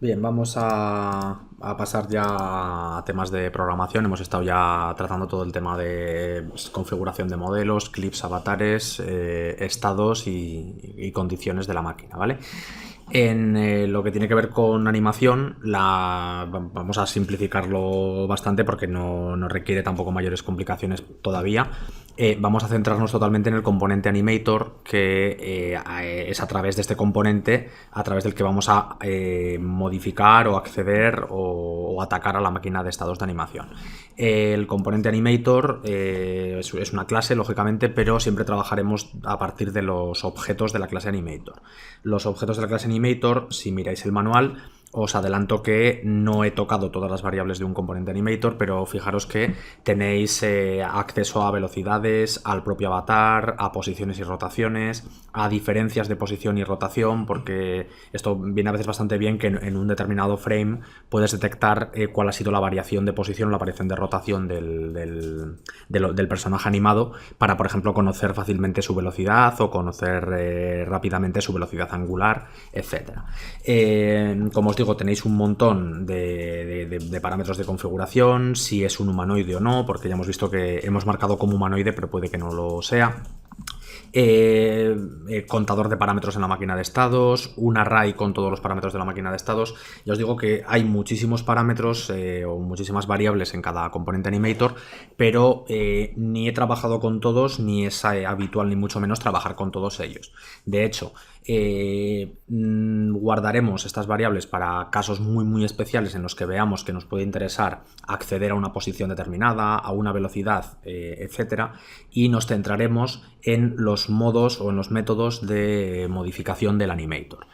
Bien, vamos a pasar ya a temas de programación. Hemos estado ya tratando todo el tema de configuración de modelos, clips, avatares, estados y condiciones de la máquina, ¿vale? En lo que tiene que ver con animación, vamos a simplificarlo bastante porque no requiere tampoco mayores complicaciones todavía. Vamos a centrarnos totalmente en el componente Animator, que es a través de este componente a través del que vamos a modificar o acceder o atacar a la máquina de estados de animación. El componente Animator es una clase, lógicamente, pero siempre trabajaremos a partir de los objetos de la clase Animator. Los objetos de la clase Animator, si miráis el manual, os adelanto que no he tocado todas las variables de un componente Animator, pero fijaros que tenéis acceso a velocidades, al propio avatar, a posiciones y rotaciones, a diferencias de posición y rotación, porque esto viene a veces bastante bien que en un determinado frame puedes detectar cuál ha sido la variación de posición o la variación de rotación del personaje animado para, por ejemplo, conocer fácilmente su velocidad o conocer rápidamente su velocidad angular, etcétera. Como os digo, tenéis un montón de parámetros de configuración, si es un humanoide o no, porque ya hemos visto que hemos marcado como humanoide, pero puede que no lo sea. Contador de parámetros en la máquina de estados, un array con todos los parámetros de la máquina de estados. Ya os digo que hay muchísimos parámetros o muchísimas variables en cada componente Animator, pero ni he trabajado con todos, ni es habitual ni mucho menos trabajar con todos ellos. De hecho, guardaremos estas variables para casos muy especiales en los que veamos que nos puede interesar acceder a una posición determinada, a una velocidad, etcétera, y nos centraremos en los modos o en los métodos de modificación del Animator.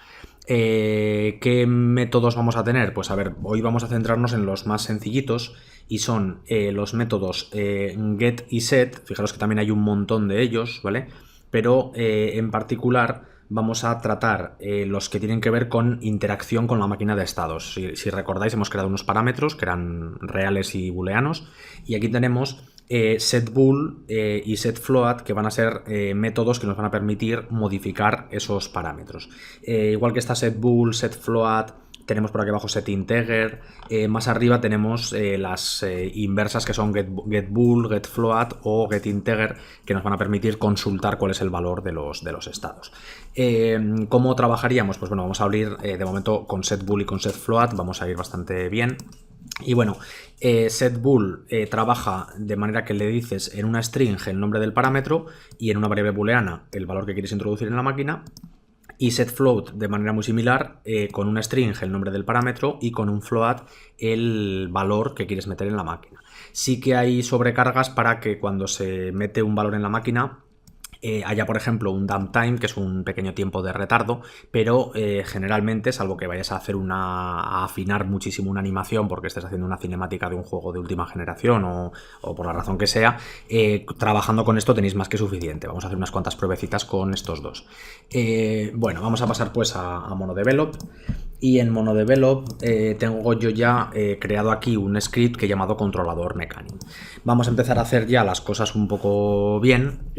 ¿Qué métodos vamos a tener? Pues a ver, hoy vamos a centrarnos en los más sencillitos y son los métodos get y set. Fijaros que también hay un montón de ellos, ¿vale? Pero en particular vamos a tratar los que tienen que ver con interacción con la máquina de estados. Si recordáis, hemos creado unos parámetros que eran reales y booleanos, y aquí tenemos setBool y setFloat, que van a ser métodos que nos van a permitir modificar esos parámetros. Igual que está setBool, setFloat, tenemos por aquí abajo setInteger, más arriba tenemos las inversas, que son getBool, getFloat o getInteger, que nos van a permitir consultar cuál es el valor de los estados. ¿Cómo trabajaríamos? Pues bueno, vamos a abrir de momento con setBool y con setFloat, vamos a ir bastante bien. Y bueno, setBool trabaja de manera que le dices en una string el nombre del parámetro y en una variable booleana el valor que quieres introducir en la máquina. Y setFloat de manera muy similar, con una string el nombre del parámetro y con un float el valor que quieres meter en la máquina. Sí que hay sobrecargas para que cuando se mete un valor en la máquina haya, por ejemplo, un dump time, que es un pequeño tiempo de retardo, pero generalmente, salvo que vayas a hacer a afinar muchísimo una animación porque estés haciendo una cinemática de un juego de última generación o por la razón que sea, trabajando con esto tenéis más que suficiente. Vamos a hacer unas cuantas pruebecitas con estos dos. Bueno, vamos a pasar pues a MonoDevelop. Y en MonoDevelop tengo yo ya creado aquí un script que he llamado controlador mechanic. Vamos a empezar a hacer ya las cosas un poco bien.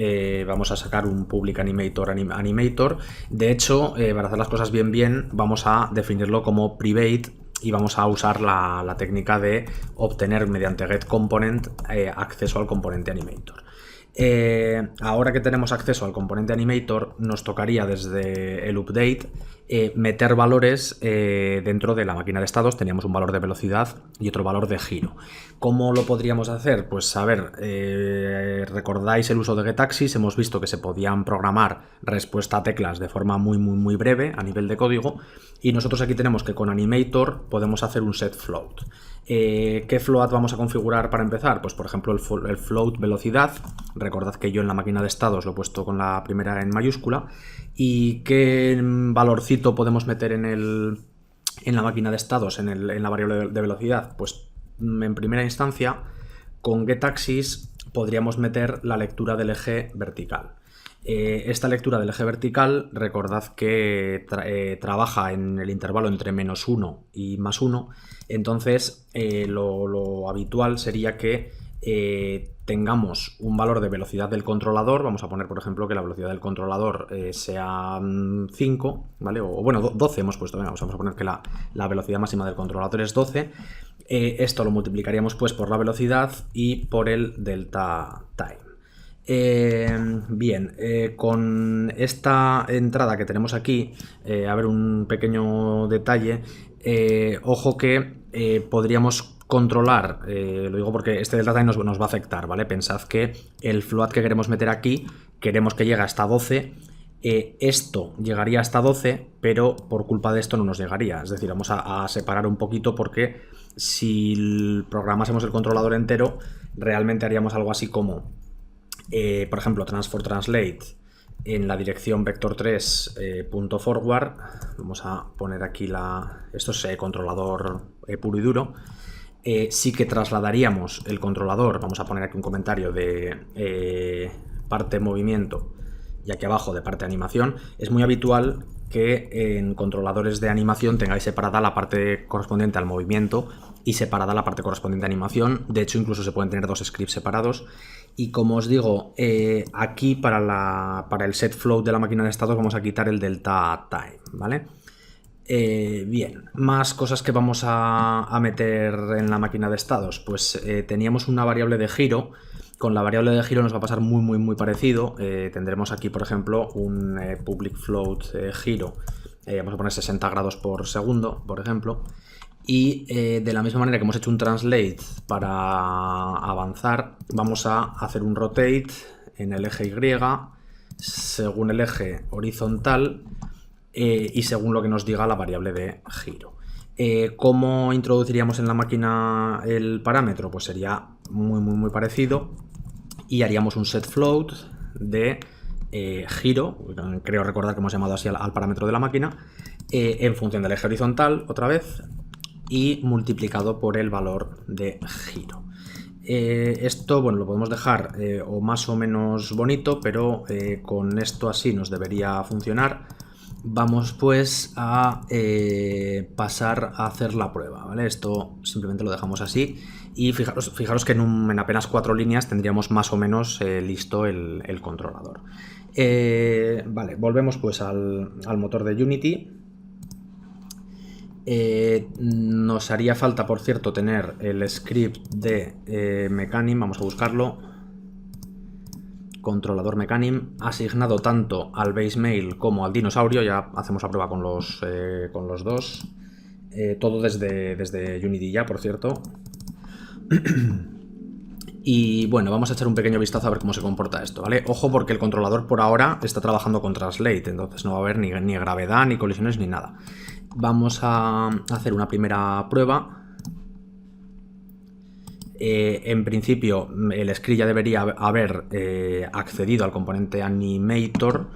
Vamos a sacar un public animator. De hecho, para hacer las cosas bien, vamos a definirlo como private y vamos a usar la técnica de obtener mediante getComponent acceso al componente animator. Ahora que tenemos acceso al componente Animator, nos tocaría desde el update meter valores dentro de la máquina de estados. Teníamos un valor de velocidad y otro valor de giro. ¿Cómo lo podríamos hacer? Pues a ver, recordáis el uso de getAxis, hemos visto que se podían programar respuesta a teclas de forma muy breve a nivel de código, y nosotros aquí tenemos que con Animator podemos hacer un setFloat. ¿Qué float vamos a configurar para empezar? Pues por ejemplo el float velocidad. Recordad que yo en la máquina de estados lo he puesto con la primera en mayúscula. ¿Y qué valorcito podemos meter en la máquina de estados, en la variable de velocidad? Pues en primera instancia, con getAxis podríamos meter la lectura del eje vertical. Esta lectura del eje vertical, recordad que trabaja en el intervalo entre -1 y +1, entonces lo habitual sería que tengamos un valor de velocidad del controlador. Vamos a poner, por ejemplo, que la velocidad del controlador sea 5, ¿vale? O bueno, 12 hemos puesto. Venga, vamos a poner que la velocidad máxima del controlador es 12. Esto lo multiplicaríamos pues por la velocidad y por el delta time. Bien, con esta entrada que tenemos aquí, a ver, un pequeño detalle. Ojo que podríamos controlar, lo digo porque este delta time nos va a afectar, ¿vale? Pensad que el float que queremos meter aquí, queremos que llegue hasta 12. Esto llegaría hasta 12, pero por culpa de esto no nos llegaría. Es decir, vamos a separar un poquito, porque si programásemos el controlador entero, realmente haríamos algo así como, por ejemplo, transfer translate en la dirección vector3.forward. Vamos a poner aquí esto es controlador puro y duro. Sí que trasladaríamos el controlador, vamos a poner aquí un comentario de parte movimiento y aquí abajo de parte animación. Es muy habitual que en controladores de animación tengáis separada la parte correspondiente al movimiento y separada la parte correspondiente a animación. De hecho, incluso se pueden tener dos scripts separados. Y como os digo, aquí para el set float de la máquina de estados vamos a quitar el delta time, ¿vale? Bien, más cosas que vamos a meter en la máquina de estados. Pues teníamos una variable de giro. Con la variable de giro nos va a pasar muy parecido. Tendremos aquí, por ejemplo, un public float giro. Vamos a poner 60 grados por segundo, por ejemplo. Y de la misma manera que hemos hecho un translate para avanzar, vamos a hacer un rotate en el eje Y según el eje horizontal y según lo que nos diga la variable de giro. ¿Cómo introduciríamos en la máquina el parámetro? Pues sería muy parecido, y haríamos un set float de giro, creo recordar que hemos llamado así al parámetro de la máquina, en función del eje horizontal otra vez y multiplicado por el valor de giro. Esto, bueno, lo podemos dejar o más o menos bonito, pero con esto así nos debería funcionar. Vamos pues a pasar a hacer la prueba, ¿vale? Esto simplemente lo dejamos así y fijaros que en apenas 4 líneas tendríamos más o menos listo el controlador. Vale, volvemos pues al motor de Unity. Nos haría falta, por cierto, tener el script de Mecanim. Vamos a buscarlo. Controlador Mecanim asignado tanto al basemail como al dinosaurio. Ya hacemos la prueba con los dos. Todo desde Unity ya, por cierto. Y bueno, vamos a echar un pequeño vistazo a ver cómo se comporta esto, ¿vale? Ojo, porque el controlador por ahora está trabajando con Translate, entonces no va a haber ni gravedad, ni colisiones, ni nada. Vamos a hacer una primera prueba. En principio el script ya debería haber accedido al componente animator,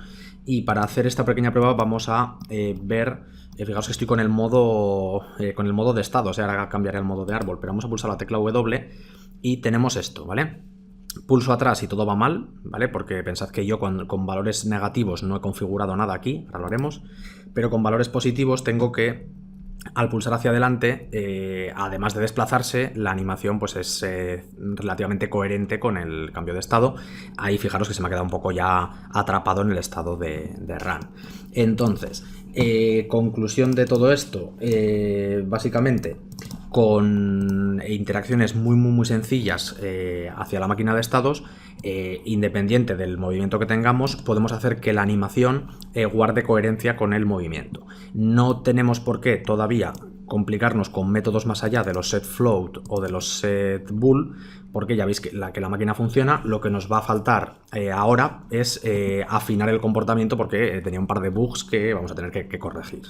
y para hacer esta pequeña prueba vamos a ver, fijaos que estoy con el modo de estado, o sea, ahora cambiaré el modo de árbol, pero vamos a pulsar la tecla W y tenemos esto, ¿vale? Pulso atrás y todo va mal, ¿vale? Porque pensad que yo con valores negativos no he configurado nada aquí, ahora lo haremos, pero con valores positivos tengo que, al pulsar hacia adelante, además de desplazarse, la animación pues es relativamente coherente con el cambio de estado. Ahí fijaros que se me ha quedado un poco ya atrapado en el estado de run. Entonces, conclusión de todo esto, básicamente con interacciones muy sencillas hacia la máquina de estados, independiente del movimiento que tengamos, podemos hacer que la animación guarde coherencia con el movimiento. No tenemos por qué todavía complicarnos con métodos más allá de los set float o de los set bool, porque ya veis que la máquina funciona. Lo que nos va a faltar ahora es afinar el comportamiento, porque tenía un par de bugs que vamos a tener que corregir.